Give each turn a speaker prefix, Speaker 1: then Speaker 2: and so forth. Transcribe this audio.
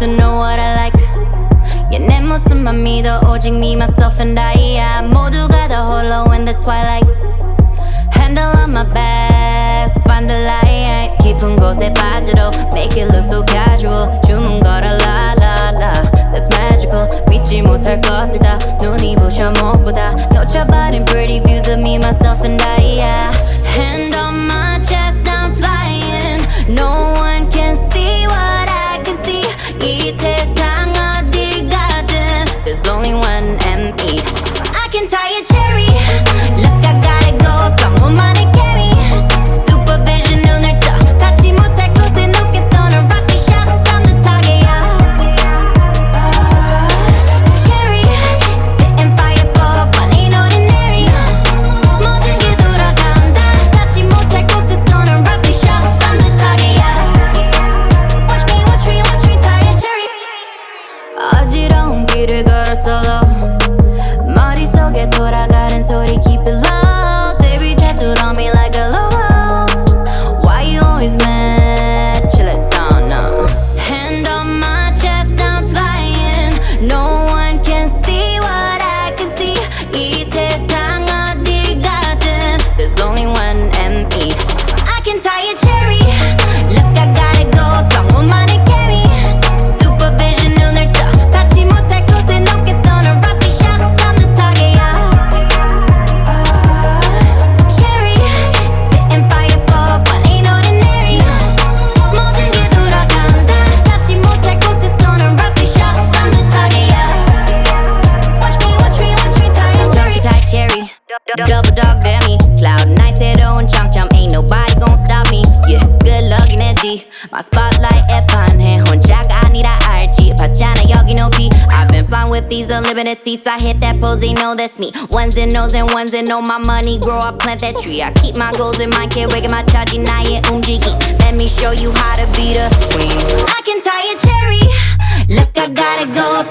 Speaker 1: to know what I like. Yeah, 내 모습만 믿어 오직 me, myself and I. 모두가 다 홀로 in the twilight. Handle on my back, find the light. 깊은 곳에 빠져도 make it look so casual. 주문 걸어 la la la, that's magical. 믿지 못할 것들 다 눈이 부셔 무엇보다 놓쳐버린 pretty views of me, myself and I. Hand on my chest, I'm flying. No one can see what I can see. 이 세상 어딜 가든 there's only one me. I can tie a cherry. Look, I gotta go. 정보만을 carry. Supervision 눈을 떠. 닿지 못할 곳에 높게 쏘는 rocket shots on the target. Cherry, spitting fireball, but ain't ordinary. 모든 게 돌아간다. 닿지 못할 곳에 쏘는 rocket shots on the target. Watch me, watch me, watch me tie a cherry. 어지러운 길을 걸어 solo. 머릿속에 돌아가는 소리 keep it low. Baby tattooed on me like a logo. Why you always mad? Chill it down now. Hand on my chest, I'm flying. No one can see what I can see. 이 세상 어딜 가든 there's only one me. I can tie a cherry. Look, I gotta go. 정보만을 carry. Supervision 눈을 떠. 닿지 못할 곳에 높게 쏘는 rocket shots on the target. Cherry, spitting fireball, but ain't ordinary. 모든 게 돌아간다. 닿지 못할 곳에 쏘는 rocket shots on the target. Watch me, watch me, watch me tie a cherry. Tie cherry. Double dog damn me. Cloud nine 새로운 장점. Ain't nobody gon' stop me. Yeah, good luck인 애디. My spotlight 애판해. 혼자가 아니라 알지. 봤잖아 여기 높이. I've been flying with these unlimited seats. I hit that pose, they know that's me. Ones and O's and ones and know my money grow. I plant that tree. I keep my goals in mind. can't wake my 차지 나의 움직임. Let me show you how to be the queen. I can tie a cherry. Look, I gotta go.